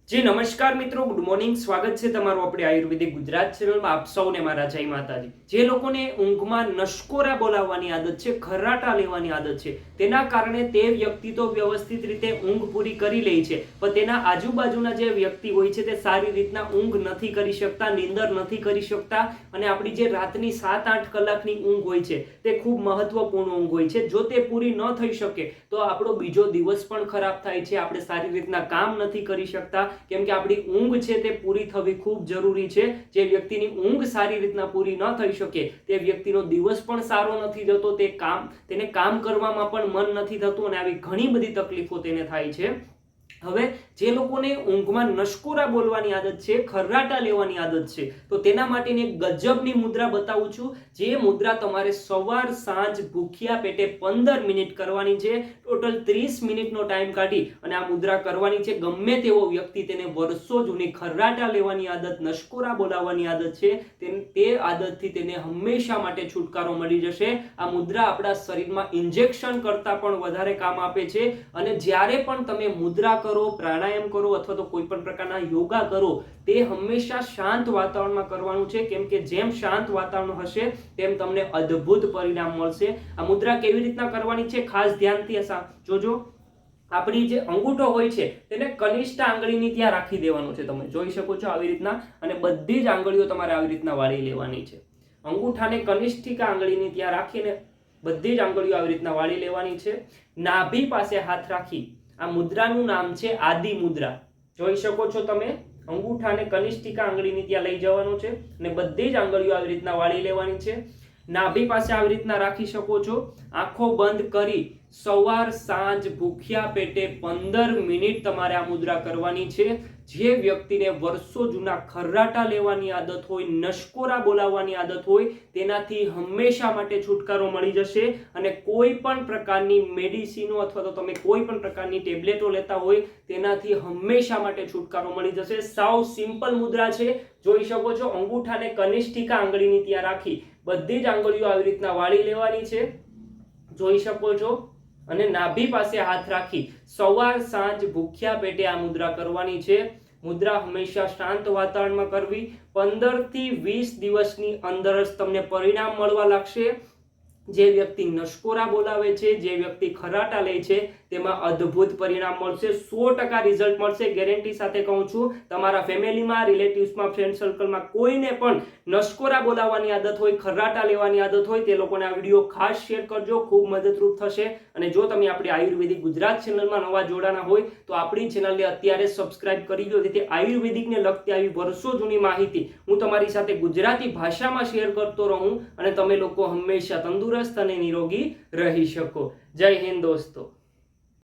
જી નમસ્કાર મિત્રો, good morning. સ્વાગત છે તમારું આપણે આયુર્વેદિક ગુજરાત ચેનલમાં. આપ સૌને મારા જય માતાજી. જે લોકોને ઊંઘમાં નશકોરા બોલાવવાની આદત છે, ખર્રાટા લેવાની આદત છે, તેના કારણે તે વ્યક્તિ તો વ્યવસ્થિત રીતે ઊંઘ પૂરી કરી લે છે, પણ તેના આજુબાજુના જે વ્યક્તિ હોય છે તે સારી રીતના ઊંઘ નથી કરી શકતા, નીંદર નથી કરી શકતા. અને આપણી જે રાતની 7-8 કલાકની ઊંઘ હોય છે તે ખૂબ મહત્વપૂર્ણ ઊંઘ હોય છે. જો તે પૂરી ન થઈ શકે તો આપણો બીજો દિવસ પણ ખરાબ થાય છે, આપણે સારી રીતના કામ નથી કરી શકતા. કેમ કે આપણી ઊંઘ છે તે પૂરી થવી ખૂબ જરૂરી છે. જે વ્યક્તિની ઊંઘ સારી રીતના પૂરી ન થઈ શકે તે વ્યક્તિનો દિવસ પણ સારો નથી જતો, તેને કામ કરવામાં પણ મન નથી થતું અને આવી ઘણી બધી તકલીફો તેને થાય છે. હવે જે લોકોને ઊંઘમાં નશકોરા બોલવાની આદત છે, ખર્રાટા લેવાની આદત છે, તો તેના માટેની એક ગજબની મુદ્રા બતાવું છું. જે મુદ્રા તમારે સવાર સાંજ ભૂખ્યા પેટે 15 મિનિટ કરવાની છે. ટોટલ 30 મિનિટનો ટાઈમ કાઢી અને આ મુદ્રા કરવાની છે. ગમે તેવો વ્યક્તિ તેને વર્ષો જૂની ખર્રાટા લેવાની આદત, નશકોરા બોલાવવાની આદત છે, તે આદતથી તેને હંમેશા માટે છુટકારો મળી જશે. આ મુદ્રા આપણા શરીરમાં ઇન્જેક્શન કરતાં પણ વધારે કામ આપે છે. અને જ્યારે પણ તમે મુદ્રા કરો, પ્રાણાયામ કરો અથવા તો કોઈ પણ પ્રકારના યોગા કરો, તે હંમેશા શાંત વાતાવરણમાં કરવાનું છે. કેમ કે જેમ શાંત વાતાવરણ હશે તેમ તમને અદ્ભુત પરિણામ મળશે. આ મુદ્રા કેવી રીતના કરવાની છે ખાસ ધ્યાનથી જોજો. આપણી જે અંગૂઠો હોય છે તેને કનિષ્ઠ આંગળીની ત્યાં રાખી દેવાનો છે. તમે જોઈ શકો છો આવી રીતના. અને બધી જ આંગળીઓ તમારે આવી રીતના વાળી લેવાની છે. અંગૂઠાને કનિષ્ઠિક આંગળીની ત્યાં રાખીને બધી જ આંગળીઓ આવી રીતના વાળી લેવાની છે. નાભી પાસે હાથ રાખી, આ મુદ્રાનું નામ છે આદિ મુદ્રા. જોઈ શકો છો તમે. અંગૂઠાને કનિષ્ઠિકા આંગળીની ત્યાં લઈ જવાનું છે અને બધી જ આંગળીઓ આવી રીતના વાળી લેવાની છે. નાભી પાસે આવી રીતના રાખી શકો છો. આંખો બંધ કરી સવાર સાંજ ભૂખ્યા પેટે 15 મિનિટ તમારે આ મુદ્રા કરવાની છે. જે વ્યક્તિને વર્ષો જૂના ખર્રાટા લેવાની આદત હોય, નશકોરા બોલાવવાની આદત હોય, તેનાથી હંમેશા માટે છુટકારો મળી જશે. અને કોઈ પણ પ્રકારની મેડિસિનો અથવા તો તમે કોઈ પણ પ્રકારની ટેબ્લેટો લેતા હોય તેનાથી હંમેશા માટે છુટકારો મળી જશે. સાવ સિમ્પલ મુદ્રા છે. જોઈ શકો છો. અંગૂઠાને કનિષ્ઠિકા આંગળીની ત્યાં રાખી બધી જ આંગળીઓ આવી રીતના વાળી લેવાની છે. જોઈ શકો છો. અને નાભી પાસે હાથ રાખી સવાર સાંજ ભૂખ્યા પેટે આ મુદ્રા કરવાની છે. મુદ્રા હંમેશા શાંત વાતાવરણમાં કરવી. 15 થી 20 દિવસની અંદર જ તમને પરિણામ મળવા લાગશે. જે વ્યક્તિ નશકોરા બોલાવે છે, જે વ્યક્તિ ખર્રાટા લે છે, તેમાં અદ્ભુત પરિણામ મળશે. 100% રિઝલ્ટ મળશે, ગેરંટી સાથે કહું છું. તમારા ફેમિલીમાં, રિલેટિવ્સમાં, ફ્રેન્ડ સર્કલમાં કોઈને પણ નશકોરા બોલાવવાની આદત હોય, ખર્રાટા લેવાની આદત હોય, તે લોકોને આ વિડીયો ખાસ શેર કરજો. ખૂબ મદદરૂપ થશે. અને જો તમે આપણી આયુર્વેદિક ગુજરાત ચેનલમાં નવા જોડાના હોય તો આપણી ચેનલને અત્યારે સબસ્ક્રાઇબ કરી દો, જેથી આયુર્વેદિકને લગતી આવી વર્ષો જૂની માહિતી હું તમારી સાથે ગુજરાતી ભાષામાં શેર કરતો રહું અને તમે લોકો હંમેશા તંદુરસ્ત અને નિરોગી રહી શકો. જય હિન્દ દોસ્તો.